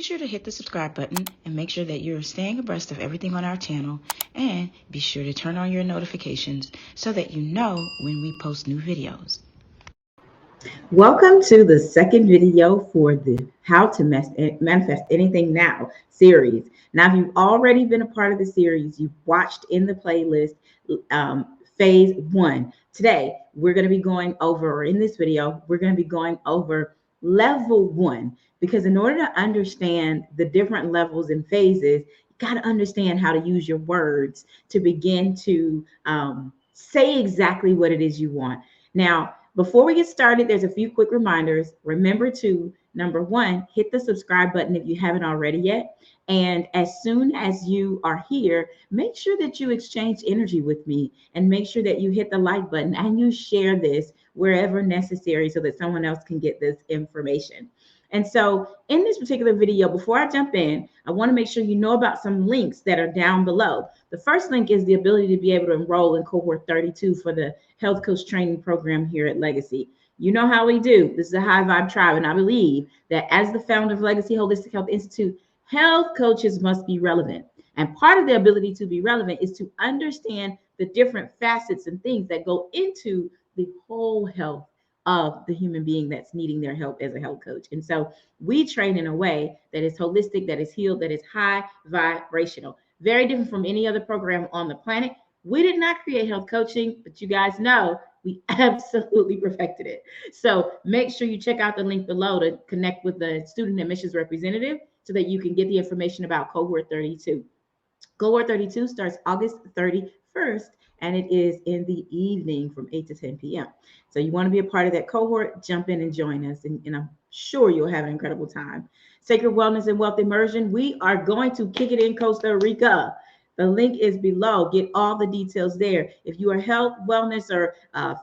sure to hit the subscribe button and make sure that you're staying abreast of everything on our channel, and be sure to turn on your notifications so that you know when we post new videos. Welcome to the second video for the How to Manifest Anything Now series. Now, if you've already been a part of the series, you've watched in the playlist phase 1. Today, we're going to be going over, or in this video, we're going to be going over level 1, because in order to understand the different levels and phases, you got to understand how to use your words to begin to say exactly what it is you want. Now, before we get started, there's a few quick reminders. Remember to, number 1, hit the subscribe button if you haven't already yet. And as soon as you are here, make sure that you exchange energy with me, and make sure that you hit the like button and you share this wherever necessary so that someone else can get this information. And so in this particular video, before I jump in, I want to make sure you know about some links that are down below. The first link is the ability to be able to enroll in cohort 32 for the health coach training program here at Legacy. You know how we do. This is a high vibe tribe, and I believe that as the founder of Legacy Holistic Health Institute, health coaches must be relevant. And part of the ability to be relevant is to understand the different facets and things that go into the whole health of the human being that's needing their help as a health coach. And so we train in a way that is holistic, that is healed, that is high vibrational. Very different from any other program on the planet. We did not create health coaching, but you guys know we absolutely perfected it. So make sure you check out the link below to connect with the student admissions representative so that you can get the information about cohort 32. Cohort 32 starts August 31st, and it is in the evening from 8 to 10 p.m. So you want to be a part of that cohort, jump in and join us, and I'm sure you'll have an incredible time. Sacred Wellness and Wealth Immersion, we are going to kick it in Costa Rica. The link is below. Get all the details there. If you are health, wellness, or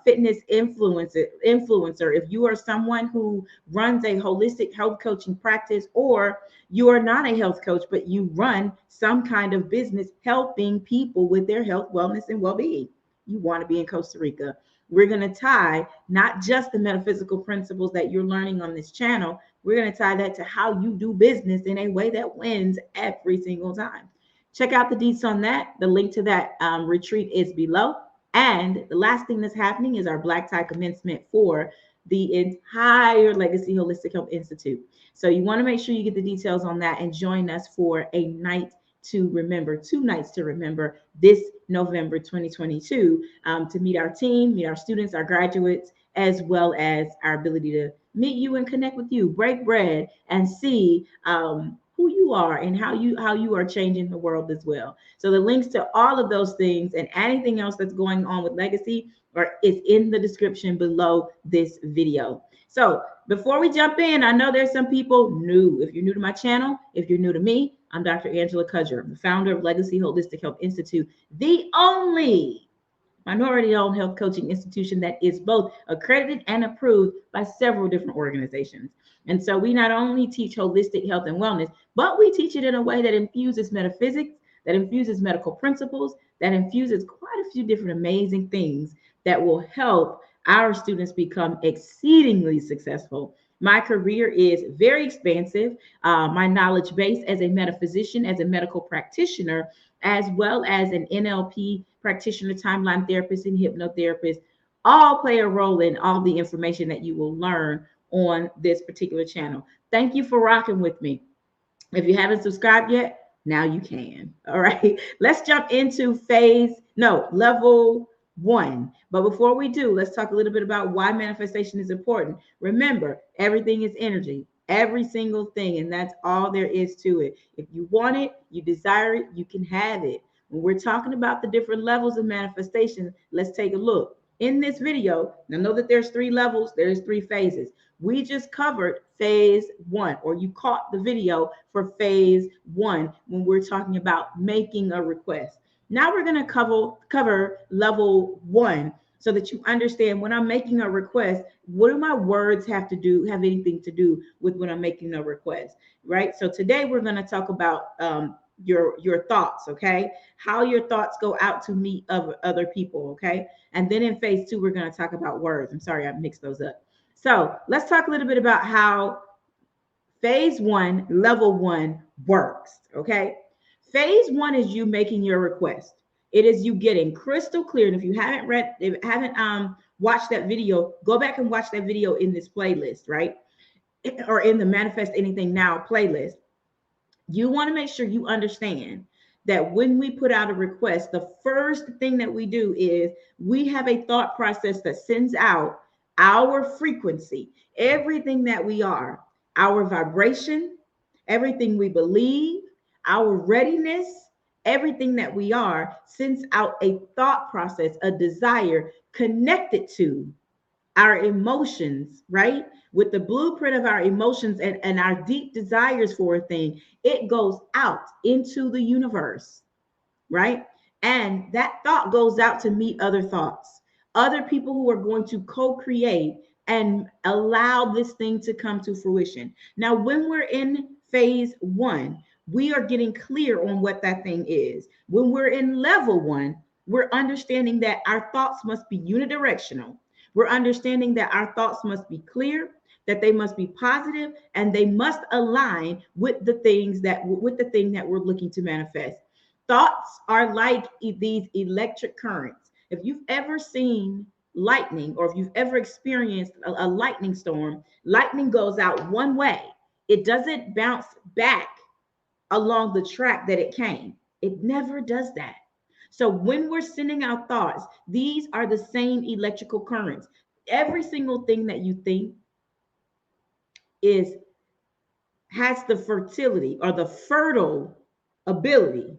fitness influencer, if you are someone who runs a holistic health coaching practice, or you are not a health coach, but you run some kind of business helping people with their health, wellness, and well-being, you want to be in Costa Rica. We're going to tie not just the metaphysical principles that you're learning on this channel, we're going to tie that to how you do business in a way that wins every single time. Check out the deets on that. The link to that retreat is below. And the last thing that's happening is our Black Tie Commencement for the entire Legacy Holistic Health Institute. So you want to make sure you get the details on that and join us for a night to remember, 2 nights to remember this November 2022, to meet our team, meet our students, our graduates, as well as our ability to meet you and connect with you, break bread, and see who you are and how you are changing the world as well. So the links to all of those things and anything else that's going on with Legacy is in the description below this video. So before we jump in, I know there's some people new. If you're new to my channel, if you're new to me, I'm Dr. Angela Cudger, the founder of Legacy Holistic Health Institute, the only minority-owned health coaching institution that is both accredited and approved by several different organizations. And so we not only teach holistic health and wellness, but we teach it in a way that infuses metaphysics, that infuses medical principles, that infuses quite a few different amazing things that will help our students become exceedingly successful. My career is very expansive. My knowledge base as a metaphysician, as a medical practitioner, as well as an NLP practitioner, timeline therapist, and hypnotherapist, all play a role in all the information that you will learn on this particular channel. Thank you for rocking with me. If you haven't subscribed yet, now you can. All right, let's jump into level 1. But before we do, let's talk a little bit about why manifestation is important. Remember, everything is energy, every single thing, and that's all there is to it. If you want it, you desire it, you can have it. When we're talking about the different levels of manifestation, let's take a look. In this video, now know that there's 3 levels, there's 3 phases. We just covered phase 1, or you caught the video for phase 1 when we're talking about making a request. Now we're going to cover level 1 so that you understand when I'm making a request, what do my words have anything to do with when I'm making a request, right? So today we're going to talk about your thoughts, okay? How your thoughts go out to meet other people, okay? And then in phase 2, we're going to talk about words. I'm sorry, I mixed those up. So let's talk a little bit about how Phase one, level one works. Okay. Phase one is you making your request. It is you getting crystal clear. And if you haven't watched that video, go back and watch that video in this playlist, right? Or in the Manifest Anything Now playlist. You want to make sure you understand that when we put out a request, the first thing that we do is we have a thought process that sends out our frequency, everything that we are, our vibration, everything we believe, our readiness, everything that we are sends out a thought process, a desire connected to our emotions, right? With the blueprint of our emotions and our deep desires for a thing, it goes out into the universe, right? And that thought goes out to meet other thoughts, other people who are going to co-create and allow this thing to come to fruition. Now, when we're in phase one, we are getting clear on what that thing is. When we're in level one, we're understanding that our thoughts must be unidirectional. We're understanding that our thoughts must be clear, that they must be positive, and they must align with the thing that we're looking to manifest. Thoughts are like these electric currents. If you've ever seen lightning, or if you've ever experienced a lightning storm, lightning goes out one way. It doesn't bounce back along the track that it came. It never does that. So when we're sending out thoughts, these are the same electrical currents. Every single thing that you think is has the fertility or the fertile ability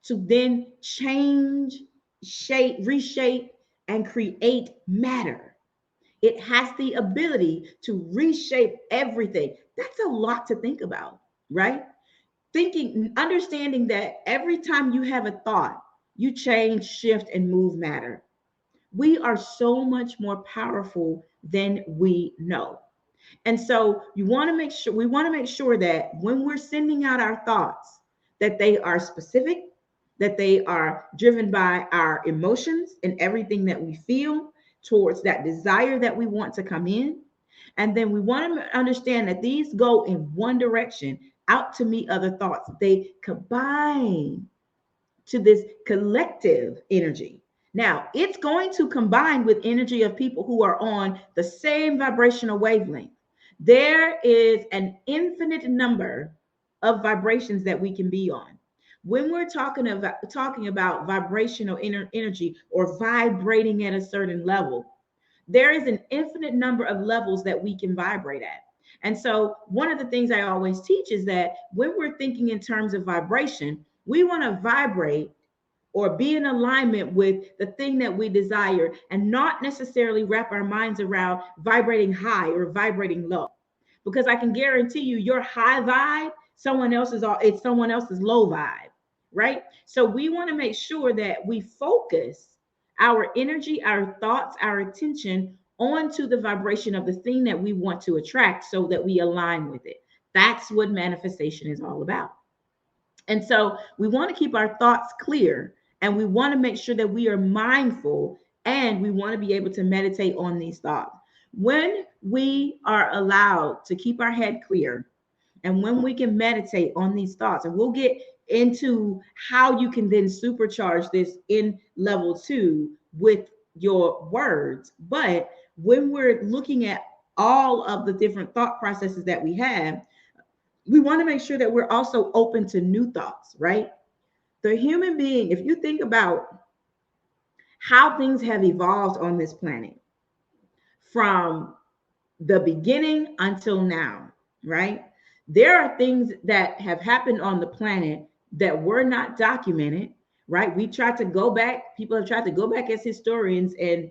to then change, shape, reshape, and create matter. It has the ability to reshape everything. That's a lot to think about, right? Thinking, understanding that every time you have a thought, you change, shift, and move matter. We are so much more powerful than we know. And so we want to make sure that when we're sending out our thoughts, that they are specific, that they are driven by our emotions and everything that we feel towards that desire that we want to come in. And then we want to understand that these go in one direction, out to meet other thoughts. They combine to this collective energy. Now, it's going to combine with energy of people who are on the same vibrational wavelength. There is an infinite number of vibrations that we can be on. When we're talking about vibrational energy or vibrating at a certain level, there is an infinite number of levels that we can vibrate at. And so one of the things I always teach is that when we're thinking in terms of vibration, we want to vibrate or be in alignment with the thing that we desire, and not necessarily wrap our minds around vibrating high or vibrating low. Because I can guarantee you, your high vibe, it's someone else's low vibe, right? So we want to make sure that we focus our energy, our thoughts, our attention onto the vibration of the thing that we want to attract, so that we align with it. That's what manifestation is all about. And so we want to keep our thoughts clear, and we want to make sure that we are mindful, and we want to be able to meditate on these thoughts. When we are allowed to keep our head clear, and when we can meditate on these thoughts, and we'll get into how you can then supercharge this in level 2 with your words. But when we're looking at all of the different thought processes that we have, we want to make sure that we're also open to new thoughts, right? The human being, if you think about how things have evolved on this planet from the beginning until now, right? There are things that have happened on the planet that were not documented, right? People have tried to go back as historians and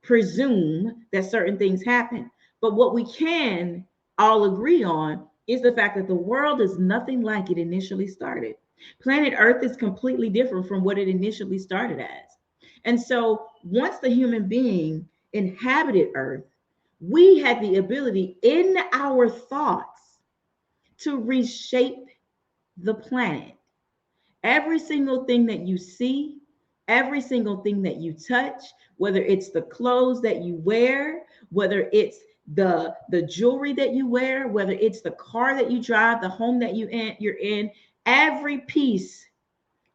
presume that certain things happen. But what we can all agree on is the fact that the world is nothing like it initially started. Planet Earth is completely different from what it initially started as. And so once the human being inhabited Earth, we had the ability in our thoughts to reshape the planet. Every single thing that you see, every single thing that you touch, whether it's the clothes that you wear, whether it's the jewelry that you wear, whether it's the car that you drive, the home that you're in, every piece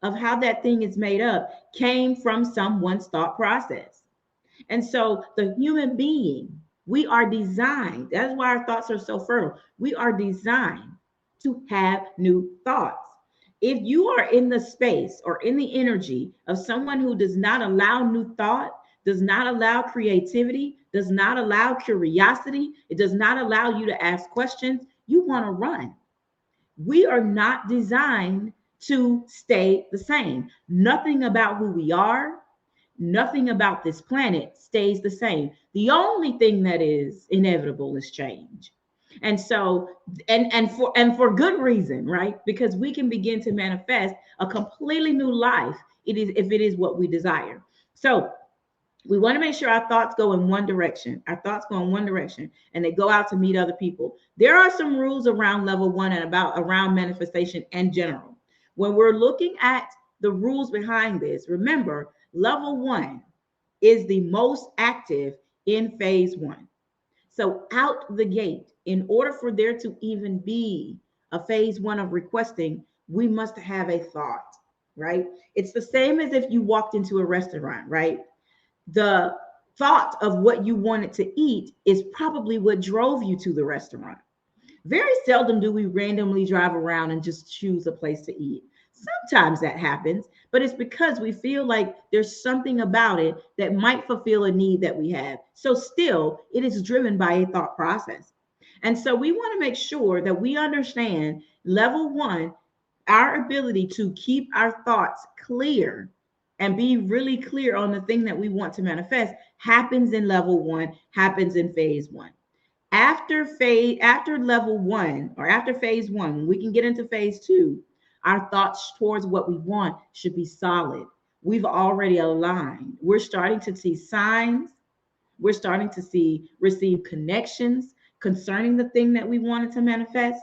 of how that thing is made up came from someone's thought process. And so the human being, we are designed, that's why our thoughts are so fertile. We are designed to have new thoughts. If you are in the space or in the energy of someone who does not allow new thought, does not allow creativity, does not allow curiosity, it does not allow you to ask questions, you want to run. We are not designed to stay the same. Nothing about who we are, nothing about this planet stays the same. The only thing that is inevitable is change. And so, and for good reason, right? Because we can begin to manifest a completely new life. It is if it is what we desire. So we want to make sure our thoughts go in one direction. Our thoughts go in one direction and they go out to meet other people. There are some rules around level one and about around manifestation in general. When we're looking at the rules behind this, remember, level one is the most active in phase one. So out the gate, in order for there to even be a phase one of requesting, we must have a thought, right? It's the same as if you walked into a restaurant, right? The thought of what you wanted to eat is probably what drove you to the restaurant. Very seldom do we randomly drive around and just choose a place to eat. Sometimes that happens, but it's because we feel like there's something about it that might fulfill a need that we have. So, still, it is driven by a thought process. And so, we want to make sure that we understand level one, our ability to keep our thoughts clear and be really clear on the thing that we want to manifest happens in level one, happens in phase one. After level one or after phase one, when we can get into phase two, our thoughts towards what we want should be solid. We've already aligned. We're starting to see signs. We're starting to receive connections concerning the thing that we wanted to manifest.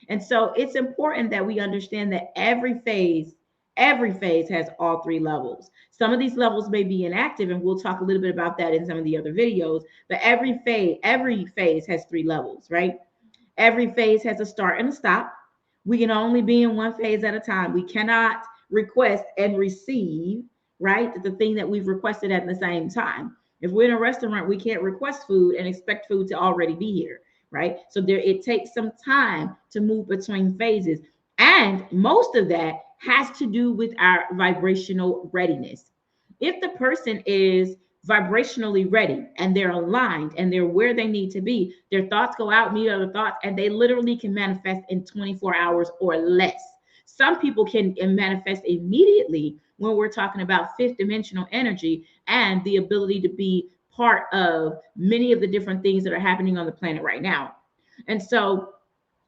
And so it's important that we understand that every phase has all three levels. Some of these levels may be inactive, and we'll talk a little bit about that in some of the other videos. But every phase has three levels, right? Every phase has a start and a stop. We can only be in one phase at a time. We cannot request and receive, right? The thing that we've requested at the same time. If we're in a restaurant, we can't request food and expect food to already be here, right? So it takes some time to move between phases. And most of that has to do with our vibrational readiness. If the person is vibrationally ready and they're aligned and they're where they need to be, their thoughts go out, meet other thoughts, and they literally can manifest in 24 hours or less. Some people can manifest immediately when we're talking about fifth dimensional energy and the ability to be part of many of the different things that are happening on the planet right now. And so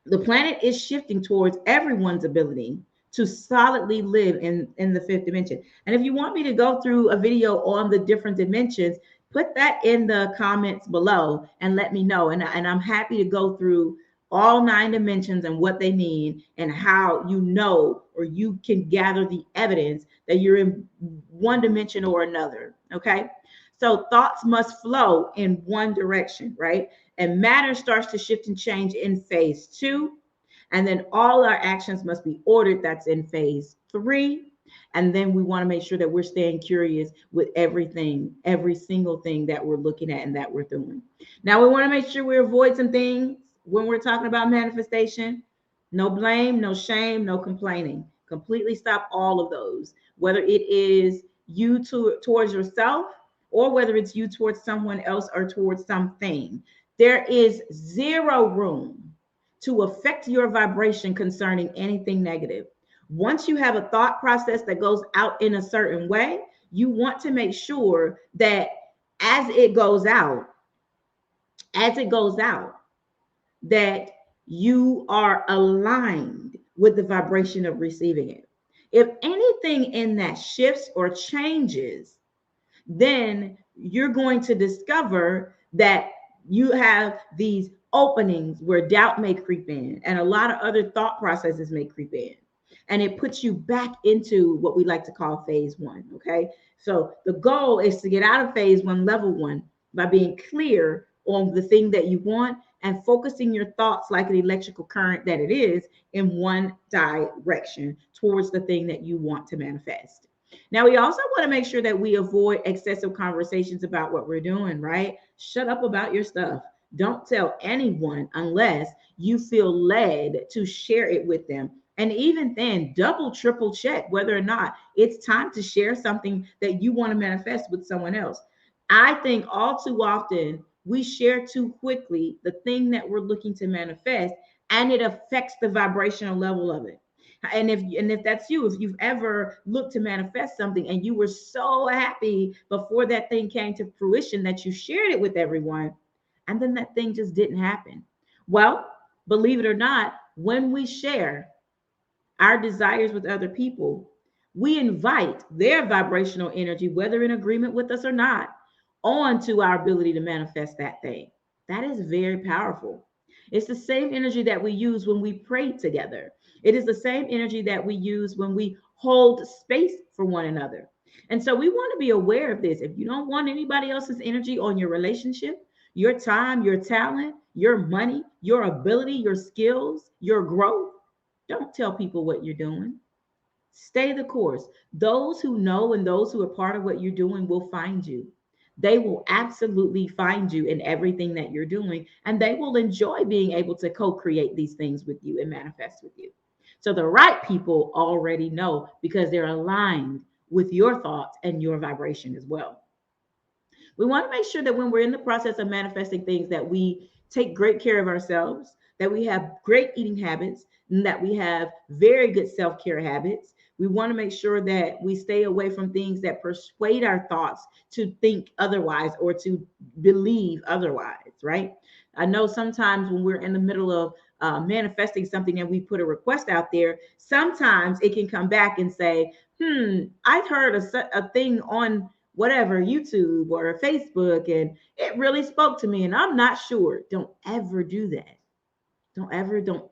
the planet is shifting towards everyone's ability to solidly live in the fifth dimension. And if you want me to go through a video on the different dimensions, put that in the comments below and let me know. And I'm happy to go through all 9 dimensions and what they mean and how you know or you can gather the evidence that you're in one dimension or another. Okay. So thoughts must flow in one direction, right? And matter starts to shift and change in phase 2. And then all our actions must be ordered. That's in phase 3. And then we want to make sure that we're staying curious with everything, every single thing that we're looking at and that we're doing. Now, we want to make sure we avoid some things when we're talking about manifestation. No blame, no shame, no complaining. Completely stop all of those, whether it is you towards yourself or whether it's you towards someone else or towards something. There is zero room to affect your vibration concerning anything negative. Once you have a thought process that goes out in a certain way, you want to make sure that as it goes out, that you are aligned with the vibration of receiving it. If anything in that shifts or changes, then you're going to discover that you have these openings where doubt may creep in and a lot of other thought processes may creep in. And it puts you back into what we like to call phase 1. Okay. So the goal is to get out of phase 1, level 1, by being clear on the thing that you want and focusing your thoughts like an electrical current that it is in one direction towards the thing that you want to manifest. Now, we also want to make sure that we avoid excessive conversations about what we're doing, right? Shut up about your stuff. Don't tell anyone unless you feel led to share it with them. And even then, double, triple check whether or not it's time to share something that you want to manifest with someone else. I think all too often we share too quickly the thing that we're looking to manifest, and it affects the vibrational level of it. And if that's you, if you've ever looked to manifest something and you were so happy before that thing came to fruition that you shared it with everyone, and then that thing just didn't happen. Well, believe it or not, when we share our desires with other people, we invite their vibrational energy, whether in agreement with us or not, onto our ability to manifest that thing. That is very powerful. It's the same energy that we use when we pray together. It is the same energy that we use when we hold space for one another. And so we want to be aware of this. If you don't want anybody else's energy on your relationship, your time, your talent, your money, your ability, your skills, your growth, don't tell people what you're doing. Stay the course. Those who know and those who are part of what you're doing will find you. They will absolutely find you in everything that you're doing, and they will enjoy being able to co create these things with you and manifest with you. So the right people already know because they're aligned with your thoughts and your vibration as well. We want to make sure that when we're in the process of manifesting things, that we take great care of ourselves, that we have great eating habits, and that we have very good self-care habits. We want to make sure that we stay away from things that persuade our thoughts to think otherwise or to believe otherwise, right? I know sometimes when we're in the middle of manifesting something and we put a request out there, sometimes it can come back and say, I've heard a thing on whatever, YouTube or Facebook, and it really spoke to me, and I'm not sure. Don't ever do that. Don't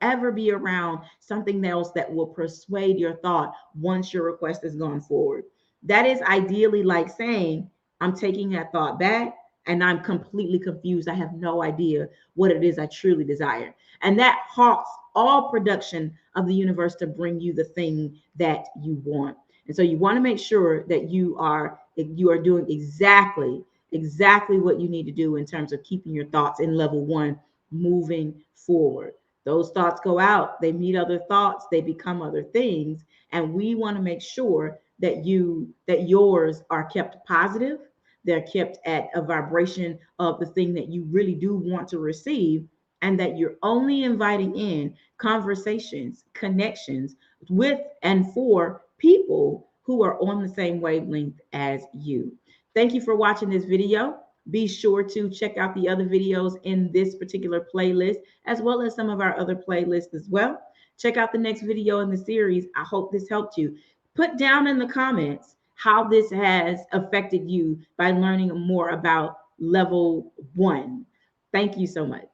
ever be around something else that will persuade your thought once your request has gone forward. That is ideally like saying, I'm taking that thought back and I'm completely confused. I have no idea what it is I truly desire. And that halts all production of the universe to bring you the thing that you want. And so you want to make sure that you are doing exactly what you need to do in terms of keeping your thoughts in level one, moving forward. Those thoughts go out, they meet other thoughts, they become other things, and we want to make sure that yours are kept positive, they're kept at a vibration of the thing that you really do want to receive, and that you're only inviting in conversations, connections with and for people who are on the same wavelength as you. Thank you for watching this video. Be sure to check out the other videos in this particular playlist, as well as some of our other playlists as well. Check out the next video in the series. I hope this helped you. Put down in the comments how this has affected you by learning more about level one. Thank you so much.